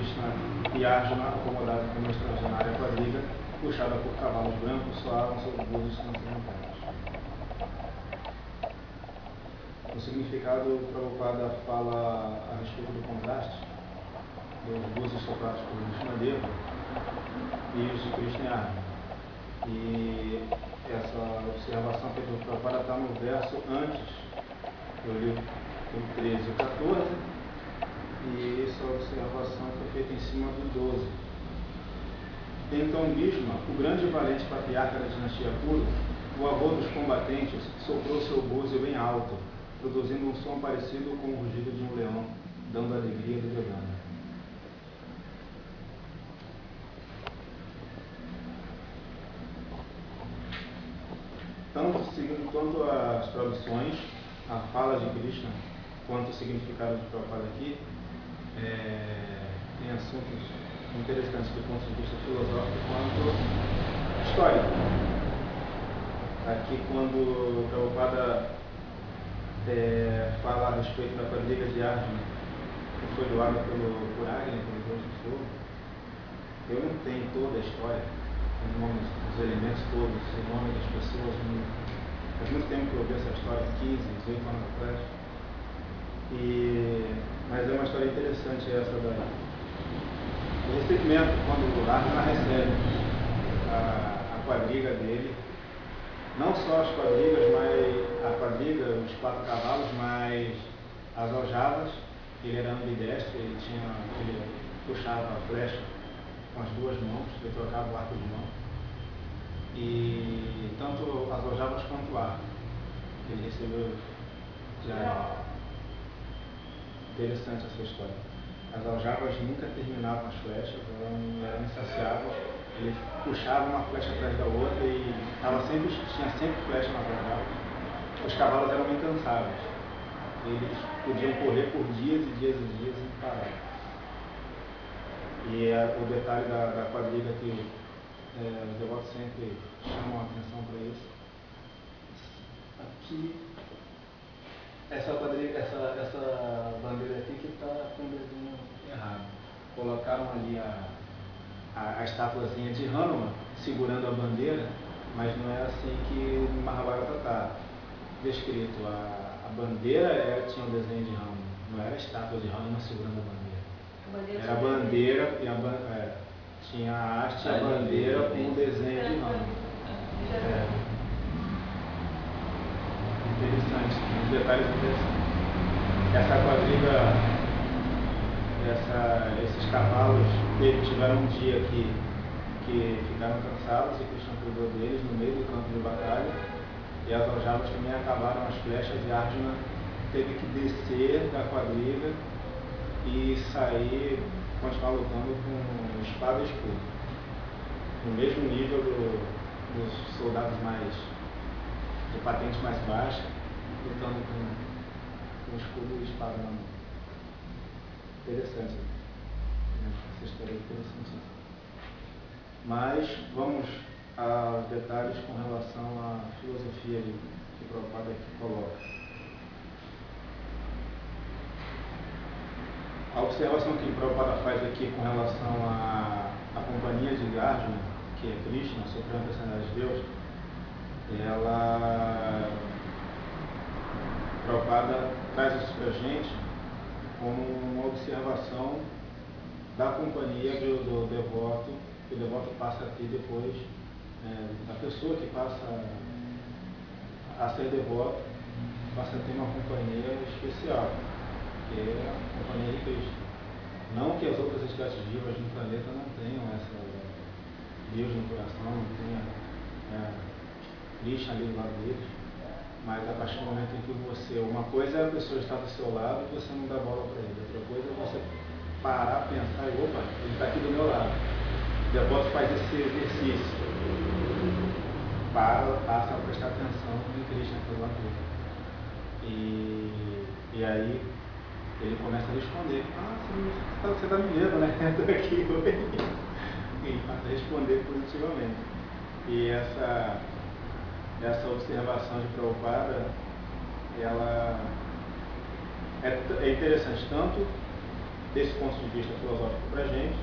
Krishna e Arjuna, acomodados como extraordinária quadriga, puxada por cavalos brancos, soavam sobre búzios transcendentais. O significado, Prabhupada fala a respeito do contraste dos búzios soprados por Vishnadeva e os de Krishna e Arjuna. E essa observação feita por Prabhupada está no verso antes, eu li o 13 e o 14, e essa observação foi feita em cima do 12. Então Bhishma, o grande e valente patriarca da dinastia Kuru, o avô dos combatentes, soprou seu búzio bem alto, produzindo um som parecido com o rugido de um leão, dando a alegria do Vedanta. Tanto as traduções, a fala de Krishna, quanto o significado de Prabhupada aqui, tem assuntos interessantes do ponto de vista filosófico quanto histórico. Aqui, quando Prabhupada fala a respeito da quadriga de Arjuna, que foi doada por Agni, pelo Deus do Fogo, eu não tenho toda a história, os nomes, os elementos todos, o nome das pessoas. Faz muito tempo que eu ouvi essa história, 15, 18 anos atrás. Mas é uma história interessante essa daí. O recebimento, quando o Arjuna recebe a quadriga dele, não só as quadrigas, mas a quadriga, os 4 cavalos, mas as aljavas. Ele era ambidestro, ele puxava a flecha com as 2 mãos, ele trocava o arco de mão. E tanto as aljavas quanto o arco ele recebeu já. Interessante essa história. As aljavas nunca terminavam as flechas, eram insaciáveis. Ele puxava uma flecha atrás da outra e tinha sempre flecha nas aljavas. Os cavalos eram incansáveis. Eles podiam correr por dias e dias e dias sem parar. E o detalhe da quadriga que os devotos sempre chamam a atenção para isso. Aqui, essa bandeira aqui que está com o desenho errado. Colocaram ali a estátuazinha de Hanuman segurando a bandeira, mas não é assim que no Mahabharata está descrito. A bandeira tinha o desenho de Hanuman, não era a estátua de Hanuman segurando a bandeira. Era a bandeira e tinha a haste e a bandeira com o desenho de Hanuman. Interessante, uns detalhes interessantes. Essa quadriga, esses cavalos tiveram um dia que ficaram cansados e Krishna cuidou deles no meio do campo de batalha, e as aljavas também acabaram as flechas e Arjuna teve que descer da quadriga e sair, continuar lutando com espada e escudo, no mesmo nível dos soldados de patente mais baixa, lutando com escudo e espada na mão. Interessante. Essa história é interessantíssima. Mas vamos aos detalhes com relação à filosofia que o Prabhupada aqui coloca. A observação que o Prabhupada faz aqui com relação à companhia de Arjuna, que é Krishna, a suprema personalidade de Deus, Prabhupada traz isso para a gente como uma observação da companhia do devoto, que o devoto passa a ter depois, da pessoa que passa a ser devoto, passa a ter uma companhia especial, que é a companhia de Krishna. Não que as outras entidades vivas no planeta não tenham essa Deus no coração, não tenha Krishna ali do lado deles, mas a partir do momento em que uma coisa é a pessoa estar do seu lado e você não dá bola para ele, outra coisa é você parar, pensar e opa, ele está aqui do meu lado. O devoto faz esse exercício, passa a prestar atenção em Krishna pelo lado dele. E aí ele começa a responder, você está me vendo, né? Estou aqui hoje. E passa a responder positivamente. E essa observação de Prabhupada, ela é interessante tanto desse ponto de vista filosófico para a gente,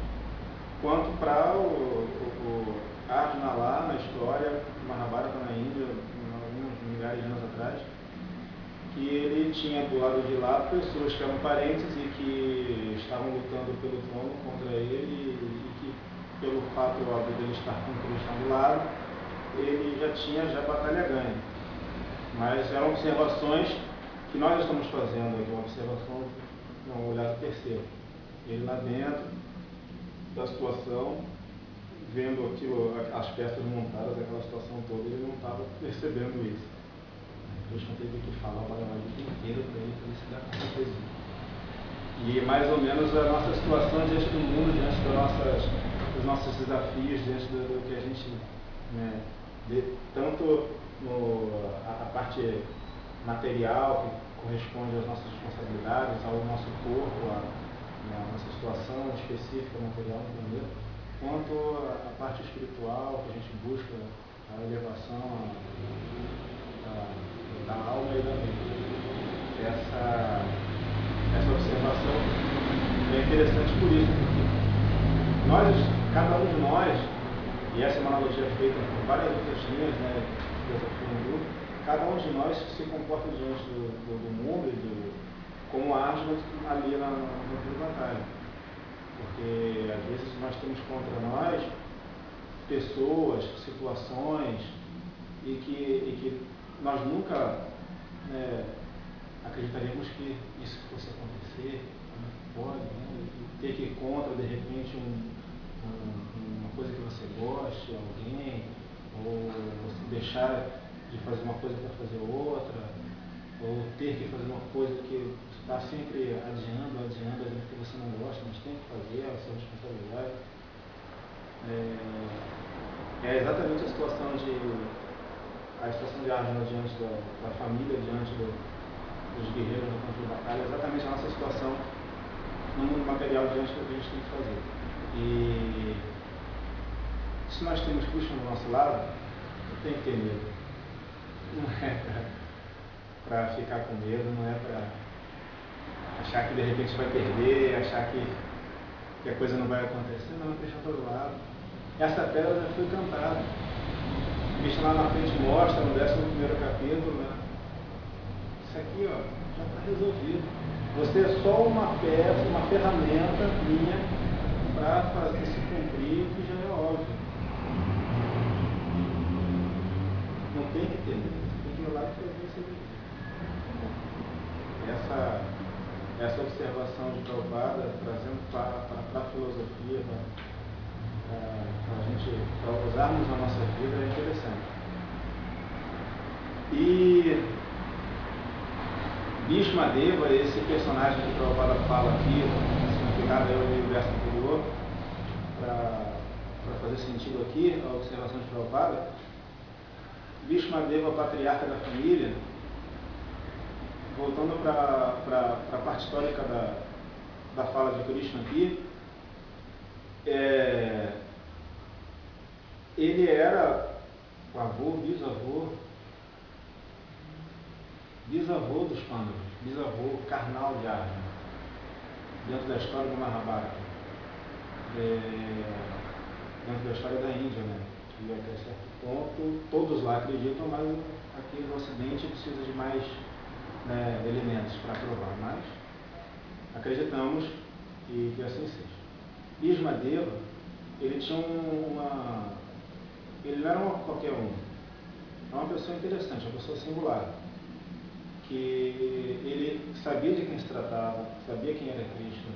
quanto para o Arjuna lá na história, Mahabharata na Índia, alguns milhares de anos atrás, que ele tinha do lado de lá pessoas que eram parentes e que estavam lutando pelo trono contra ele e que, pelo fato dele estar com Krishna do lado, ele já tinha batalha ganha. Mas eram observações que nós estamos fazendo aqui, uma observação, um olhar terceiro. Ele lá dentro da situação, vendo aquilo, as peças montadas, aquela situação toda, ele não estava percebendo isso. Krishna teve que falar o Bhagavad Gita inteiro para ele se dar conta disso. E mais ou menos a nossa situação diante do mundo, diante dos nossos desafios, diante do que a gente, né, tanto a parte material, que corresponde às nossas responsabilidades, ao nosso corpo, à nossa situação específica material no planeta, quanto a parte espiritual, que a gente busca a elevação da alma e da mente. Essa observação é interessante por isso, porque cada um de nós, e essa é uma analogia feita por várias outras linhas, né, de filosofia hindu, cada um de nós se comporta diante do mundo como Arjuna ali na batalha. Porque às vezes nós temos contra nós pessoas, situações, e que nós nunca acreditaríamos que isso fosse acontecer, pode, né? E ter que ir contra, de repente, uma coisa que você goste, alguém, ou você deixar de fazer uma coisa para fazer outra, ou ter que fazer uma coisa que está sempre adiando, porque você não gosta, mas tem que fazer, é a sua responsabilidade. É exatamente a situação de Arjuna diante da família, diante dos guerreiros no campo de batalha, é exatamente a nossa situação no mundo material diante do que a gente tem que fazer. E se nós temos Krishna do nosso lado, não tem que ter medo. Não é para ficar com medo, não é para achar que de repente vai perder, achar que a coisa não vai acontecer. Não, Krishna está do lado. Essa pedra já foi cantada. Krishna lá na frente mostra no 11º capítulo, né? Isso aqui, ó, já está resolvido. Você é só uma peça, uma ferramenta minha para fazer se cumprir, que já é óbvio. Não tem que ter medo, tem que ir lá e fazer isso aqui. Essa observação de Prabhupada, trazendo para a filosofia, para usarmos na nossa vida, é interessante. E Bhishma Deva, esse personagem que Prabhupada fala aqui, significado eu li o verso anterior, para fazer sentido aqui, a observação de Prabhupada. Bhishma Deva, patriarca da família, voltando para a parte histórica da fala de Krishna aqui, ele era o avô, bisavô dos Pandavas, bisavô carnal de Arjuna, dentro da história do Mahabharata, dentro da história da Índia, né? E até certo ponto, todos lá acreditam, mas aqui no Ocidente precisa de mais elementos para provar, mas acreditamos que assim seja. Bhishma Deva, ele tinha ele não era qualquer um, é uma pessoa interessante, uma pessoa singular, que ele sabia de quem se tratava, sabia quem era Krishna,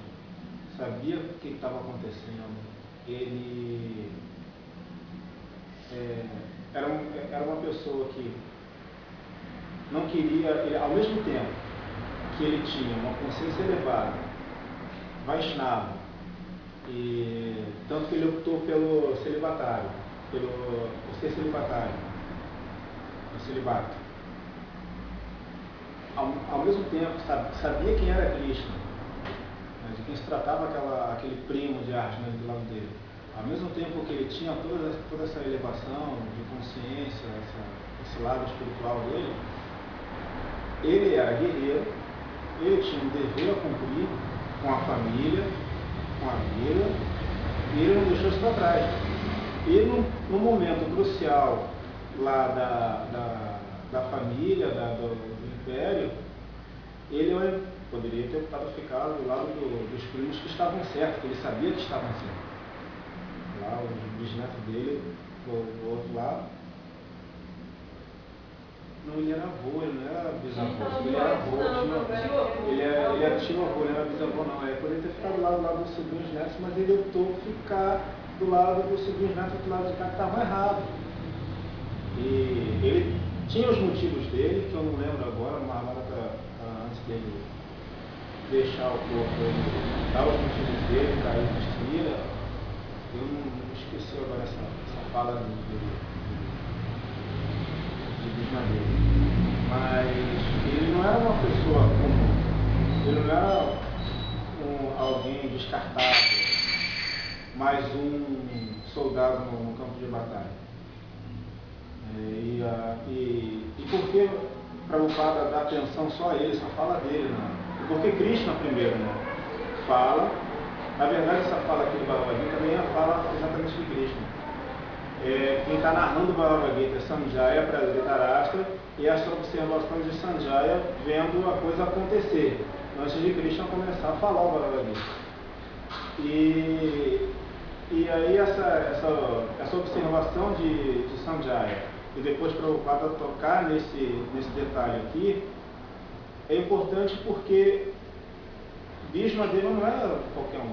sabia o que estava acontecendo, ele era uma pessoa que não queria, ao mesmo tempo que ele tinha uma consciência elevada, Vaishnava, e tanto que ele optou pelo celibatário, por ser celibatário, o celibato. Ao mesmo tempo, sabia quem era Krishna, né, de quem se tratava aquele primo de Arjuna do lado dele. Ao mesmo tempo que ele tinha toda essa elevação de consciência, esse lado espiritual dele, ele era guerreiro, ele tinha um dever a cumprir, com a família, com a vida, e ele não deixou isso para trás. E no momento crucial lá da família, do império, ele poderia ter optado ficar do lado dos primos que estavam certos, que ele sabia que estavam certos. Lá o bisneto dele, do outro lado, não, ele era avô, ele não era bisavô, ele era avô, ele era tio-avô, ele não era bisavô não. Ele poderia ter ficado lá do lado dos sobrinhos netos, mas ele optou por ficar do lado dos sobrinhos netos, do lado de cá, que estavam errados. E ele tinha os motivos dele, que eu não lembro agora, mas agora antes dele deixar o corpo, ele dá os motivos dele para ir vestir. Eu não esqueci agora essa fala de Bismadeiro. Mas ele não era uma pessoa comum, ele não era alguém descartável, mais um soldado no campo de batalha. E por que Prabhupada dá atenção só a ele, só fala dele, não? E por que Krishna primeiro, não? Fala, na verdade essa fala aqui do Bhagavad Gita também é a fala exatamente de Krishna. Quem está narrando o Bhagavad Gita é Sanjaya para Dhritarashtra, e as observações de Sanjaya vendo a coisa acontecer, antes de Krishna começar a falar o Bhagavad Gita. E aí essa observação de Sanjaya, e depois Prabhupada tocar nesse detalhe aqui, é importante porque Bhismadeva não era qualquer um.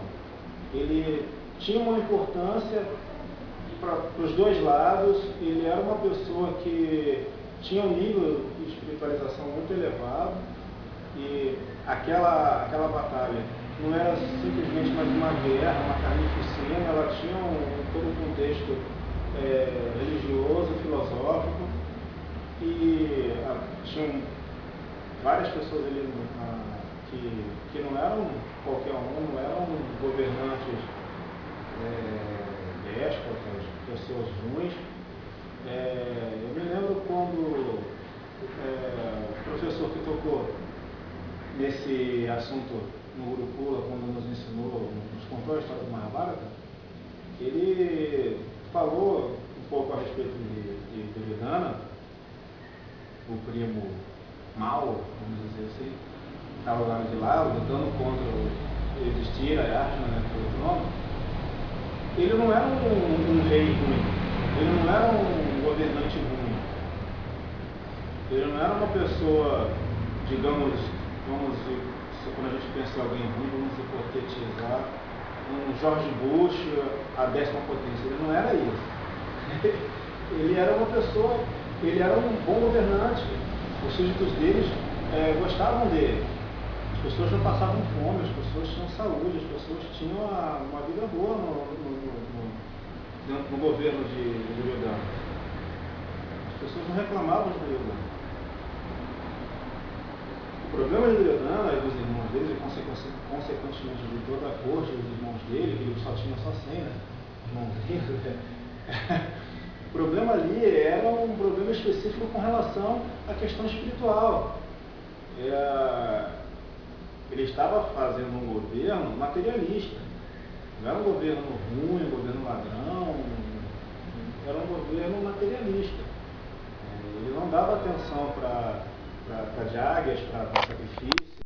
Ele tinha uma importância para os dois lados, ele era uma pessoa que tinha um nível de espiritualização muito elevado, e aquela batalha não era simplesmente mais uma guerra, uma carnificina, ela tinha todo um contexto religioso, filosófico, e tinham várias pessoas ali que não eram qualquer um, não eram governantes déspotas, pessoas ruins. Eu me lembro quando o professor que tocou nesse assunto no Gurukula, quando nos ensinou, nos contou a história do Mahabharata, ele falou um pouco a respeito de Duryodhana, o primo mau, vamos dizer assim, estava lá de lá, lutando contra o Yudhishthira, Arjuna, né, pelo nome. Ele não era um rei ruim, ele não era um governante ruim, ele não era uma pessoa, digamos, quando a gente pensa em alguém ruim, vamos hipotetizar, um George Bush, a 10ª potência, ele não era isso. Ele era uma pessoa, ele era um bom governante, os súditos deles gostavam dele. As pessoas não passavam fome, as pessoas tinham saúde, as pessoas tinham uma vida boa no governo de Duryodhana. As pessoas não reclamavam de Duryodhana. O problema de Duryodhana e dos irmãos dele, e consequentemente de toda a corte dos irmãos dele, que ele só tinha 100, né? Irmãozinhos, o problema ali era um problema específico com relação à questão espiritual. Ele estava fazendo um governo materialista. Não era um governo ruim, um governo ladrão, era um governo materialista. Ele não dava atenção para jáguias, para sacrifício.